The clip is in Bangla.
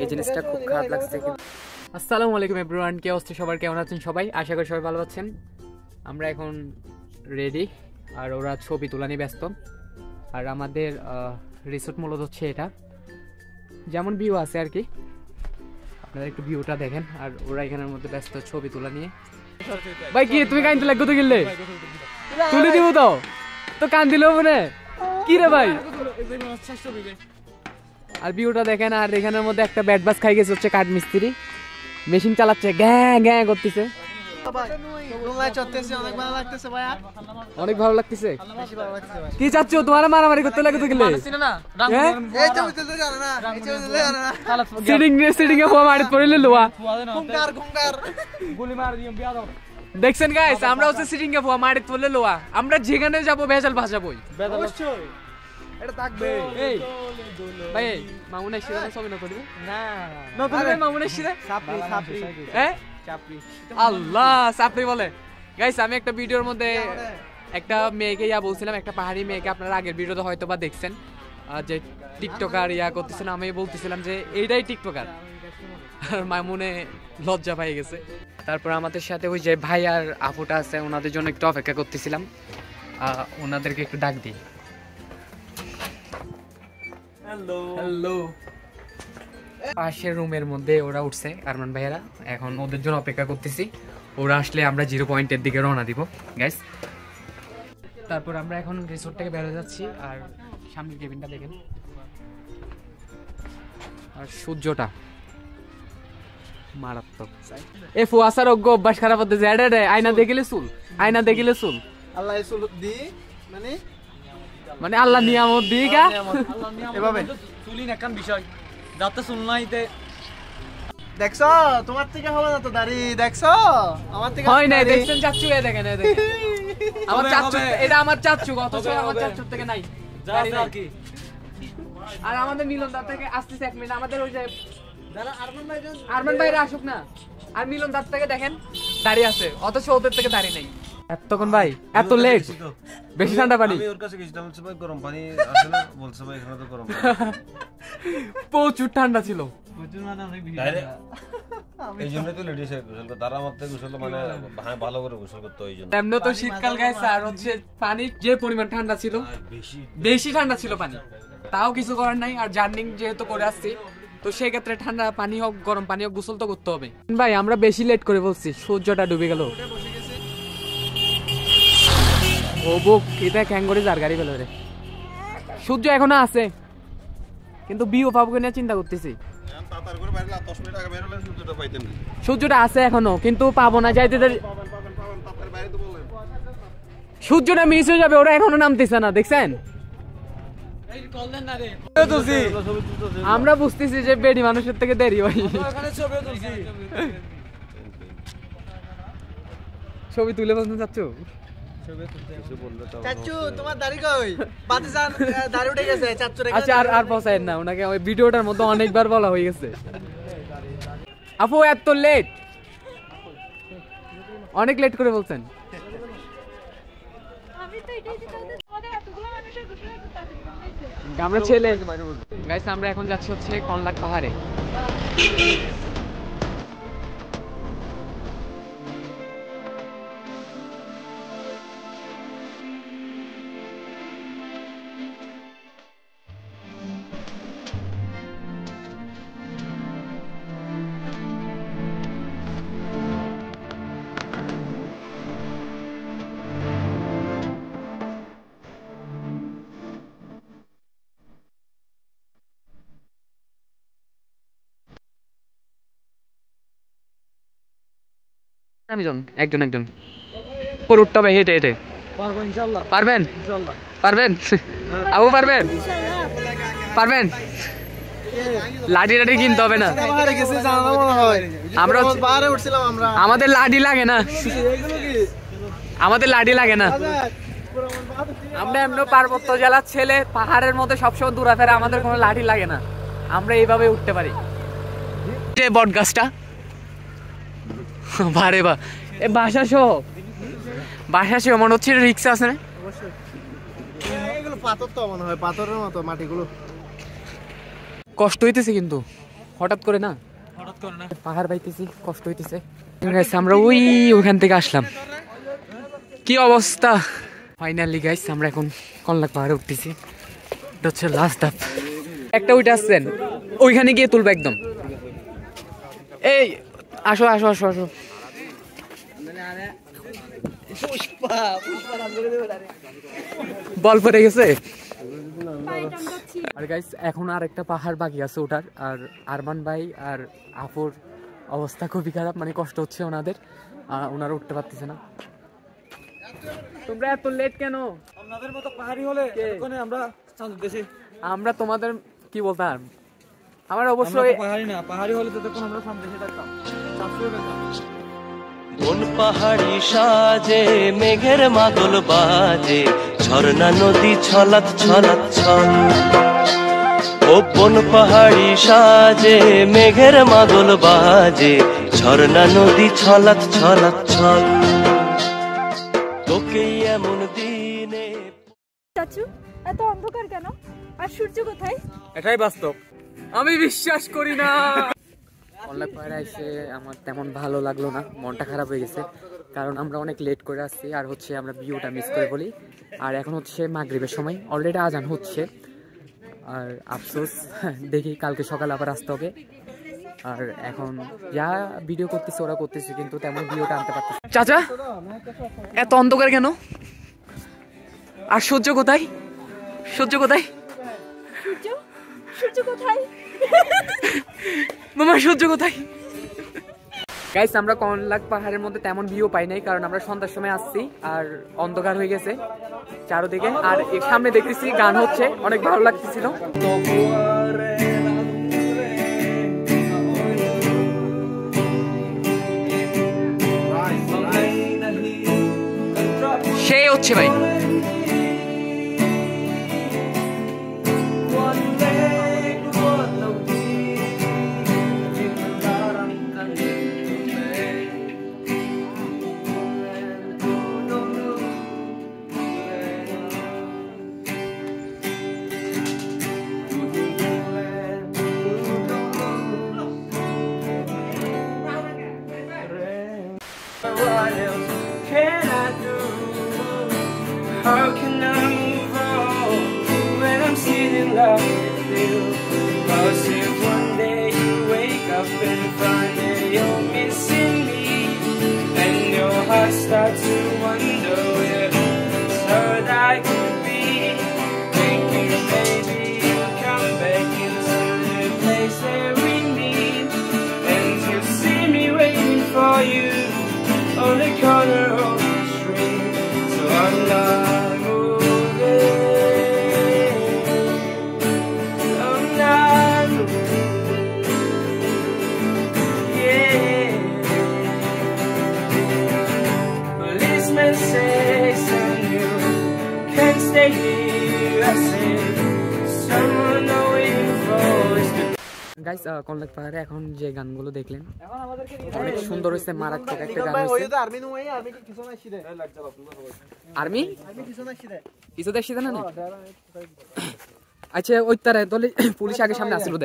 এই জিনিসটা খুব খারাপ লাগছে। আসসালামু আলাইকুম এভরিওয়ান, কে অবস্থা সবার, কেমন আছেন সবাই? আশা করি সবাই ভালো আছেন। আমরা এখন রেডি, আর ওরা ছবি তোলা নিয়ে ব্যস্ত। আর আমাদের রিসোর্ট মূলত হচ্ছে এটা, যেমন ভিউ আছে আর কি, আপনারা একটু ভিউটা দেখেন। আর ওরা এখানের মধ্যে ব্যস্ত ছবি তোলা নিয়ে। ভাই কি তুমি কাইন তোলা কত গেলে তুলে দিব তো কান দিলেও মনে কি রে ভাই। আর ভিউটা দেখেন। আর এখানের মধ্যে একটা ব্যাট বাস খাই গেছে, হচ্ছে কাঠ মিস্ত্রি মেশিন চালাচ্ছে, গ্যাঁ গ্যাঁ করতেছে। অনেক ভালো লাগতেছে। কি চাচ্ছ তোমার মারামারি করতে লাগে তো গেলে দেখছেন গাইস, আমরা হচ্ছে সিটিং এ ফুয়া মারিত পড়লে লোয়া। আমরা যেখানে যাবো ভেজাল ভাষাবই এটা থাকবে। এই ভাই মামুনের শিরা ছবি না করবে না নতুন মামুনের শিরা সাপরি সাপরি হ্যাঁ চাপরি আল্লাহ সাপরি বলে। গাইস আমি একটা ভিডিওর মধ্যে একটা মেয়েকে বলছিলাম, একটা পাহাড়ি মেয়েকে, আপনারা আগের ভিডিওতে হয়তো বা দেখছেন, যে টিকটকার করতেছেন। আমি বলতেছিলাম যে এইটাই টিকটকার, আর মামুনে লজ্জা পাই গেছে। তারপর আমাদের সাথে ওই যে ভাই আর আপুটা আছে, ওনাদের জন্য একটু অপেক্ষা করতেছিলাম। ওনাদেরকে একটু ডাক দিই। Hello hello. পাশের রুমের মধ্যে ওরা উঠছে আরমান ভাইয়েরা, এখন ওদের জন্য অপেক্ষা করতেছি। ওরা আসলে আমরা 0 পয়েন্টের দিকে রওনা দিব গাইস। তারপর আমরা এখন রিসোর্ট থেকে বের হয়ে যাচ্ছি। আর সামনের কেবিনটা দেখেন, আর সূর্যটা মারাত্মক। এ ফুয়াশার অজ্ঞ অভ্যাস খারাপ হতে যায়। আয়না দেখিলে চুল, আয়না দেখিলে চুল, আল্লাহ চুল দি মানে আল্লাহ নিয়ামত দিই গা এভাবে চুলি নাকান বিষয় যাতে চুল নাইতে দেখছো তোমার থেকে হবে না তো দাড়ি, দেখছো আমার থেকে হয় না। দেখছেন চাচ্চু এ দেখেন, এই দেখেন আমার চাচ্চু, এটা আমার চাচ্চু, অথচ আমার চাচ্চুর থেকে নাই দাড়ি আর কি। আর আমাদের মিলন দাঁত থেকে আসতেছে 1 মিনিট, আমাদের ওই যে যারা আরমান ভাইরা আসুক না, আর মিলন দাঁত থেকে দেখেন দাড়ি আছে, অথচ ওদের থেকে দাড়ি নেই। এতক্ষণ ভাই এত লেট, বেশি ঠান্ডা পানি। আমি ওর কাছে গেছিলাম, বলছে ভাই গরম পানি আছে না, বলছে ভাই এখানে তো গরম পানি। প্রচুর ঠান্ডা ছিল, প্রচুর মানে অনেক বেশি ঠান্ডা। এইজন্য তো লেডিস এর গোসল করে, তারা মতে গোসল মানে ভালো করে গোসল করতে হয়। এইজন্য এমনি তো শীতকাল গাইস, আর হচ্ছে পানি যে পরিমাণ ঠান্ডা ছিল, বেশি ঠান্ডা ছিল পানি, তাও কিছু করার নাই। আর জার্নি যেহেতু করে আসছি, তো সেই ক্ষেত্রে ঠান্ডা পানি হোক গরম পানি হোক গোসল তো করতে হবে। ভাই আমরা বেশি লেট করে বলছি, সূর্যটা ডুবে গেল। ও বুক এটা ক্যাঙ্গরি যার গাড়ি পেল রে। সূর্য এখনো আছে, কিন্তু বিও পাবো কিনা চিন্তা করতেছি। সূর্যটা আছে এখনো, কিন্তু পাবো না, যাইতে সূর্যটা মিস হয়ে যাবে। ওরা এখনো নামতেছে না, দেখছেন? আমরা বুঝতেছি যে বেডি মানুষের থেকে দেরি হয়। ছবি তুলে বলতে চাচ্ছ? আচ্ছা আর পৌঁছায় না, ওনাকে ওই ভিডিওটার মধ্যে অনেকবার বলা হয়ে গেছে। আপু এত লেট, অনেক লেট করে বলছেন। আমরা ছেলে গাইস, আমরা এখন যাচ্ছি হচ্ছে কনলাক পাহাড়ে। একজন একজন করে উঠতে হবে হেঁটে হেঁটে। পারবেন? পারবেন? আবু পারবেন? পারবেন? লাঠি টাঠি কিনতে হবে না, আমরা আমাদের লাঠি লাগে না, আমাদের লাঠি লাগে না। আমরা এমনি পার্বত্য জেলার ছেলে, পাহাড়ের মধ্যে সবসময় দূরাফেরা, আমাদের কোনো লাঠি লাগে না, আমরা এইভাবে উঠতে পারি। বট গাছটা বারে বা বাসা সহ মনে হচ্ছে রিক্সা আছে না। অবশ্যই এগুলো পাথর তো মনে হয়, পাথরের মতো মাটিগুলো। কষ্ট হইতেছে কিন্তু হঠাৎ করে না, পাহাড় বাইতেছি, কষ্ট হইতেছে। আমরা ওইখান থেকে আসলাম, কি অবস্থা। ফাইনালি গাইস আমরা এখন কনলাক পাহাড়ে উঠতেছি, এটা হচ্ছে লাস্ট ধাপ। একটা ওইটা আসছেন, ওইখানে গিয়ে তুলবে একদম। এই আসো আসো আসো আসো। বল পড়ে গেছে। আর গাইস এখন আর একটা পাহাড় বাকি আছে ওটার, আর আরমান ভাই আর আপুর অবস্থা খুবই খারাপ, মানে কষ্ট হচ্ছে ওনাদের, ওনারা উঠতে পারতেছে না। তোমরা এত লেট কেন? আপনাদের মতো পাহাড়ি হলে এখানে আমরা দেশে, আমরা তোমাদের কি বলতাম, আমার অবশ্যই পাহাড়ি না, পাহাড়ি হলে তো তখন আমরা দেশে থাকতাম। কোন পাহাড়ি সাজে মেঘের মাদল বাজে, ঝর্ণা নদী ছলাৎ ছলাৎ ছল। ও কোন পাহাড়ি সাজে মেঘের মাদল বাজে, ঝর্ণা নদী ছলাৎ ছলাৎ ছল। তোকে এমন দিনে চাচু এত অন্ধকার কেন, আর সূর্য কোথায়? এটাই বাস্তব, আমি বিশ্বাস করি না। কনলাক পাহাড়ে এসে আমার তেমন ভালো লাগলো না, মনটা খারাপ হয়ে গেছে, কারণ আমরা অনেক লেট করে আসছি, আর হচ্ছে আমরা ভিউটা মিস করে বলি। আর এখন হচ্ছে মাগরিবের সময়, অলরেডি আজান হচ্ছে, আর আফসোস দেখি কালকে সকালে আবার আসতে হবে। আর এখন যা ভিডিও করতেছে ওরা করতেছে, কিন্তু তেমন ভিডিওটা আনতে পারতেছে। চাচা এত অন্ধকার কেন, আর সূর্য কোথায়? সূর্য কোথায়? সূর্য সূর্য কোথায়? মামা সূর্য কোথায়? গাইস আমরা কনলাক পাহাড়ের মধ্যে তেমন ভিউ পাই নাই, কারণ আমরা সন্ধ্যার সময় আসছি আর অন্ধকার হয়ে গেছে চারদিকে। আর এর সামনে দেখতেছি গান হচ্ছে, অনেক ভালো লাগতেছিল। সেই হচ্ছে ভাই। How can I move on when I'm sitting like you? Cause if one day you wake up and find that you're missing me, and your heart starts to wonder where this hurt I could be, thinking maybe you'll come back into the place that we meet, and you see me waiting for you on the corner of the street. So I'm not guys কনলাক পাহাড়ে এখন যে গানগুলো দেখলেন অনেক সুন্দর হয়েছে, মারাত্মক একটা গান হয়েছে। আর্মি কিছু দেখছি না, আচ্ছা ওই তারা দলে পুলিশ আগে সামনে আসছিল দে।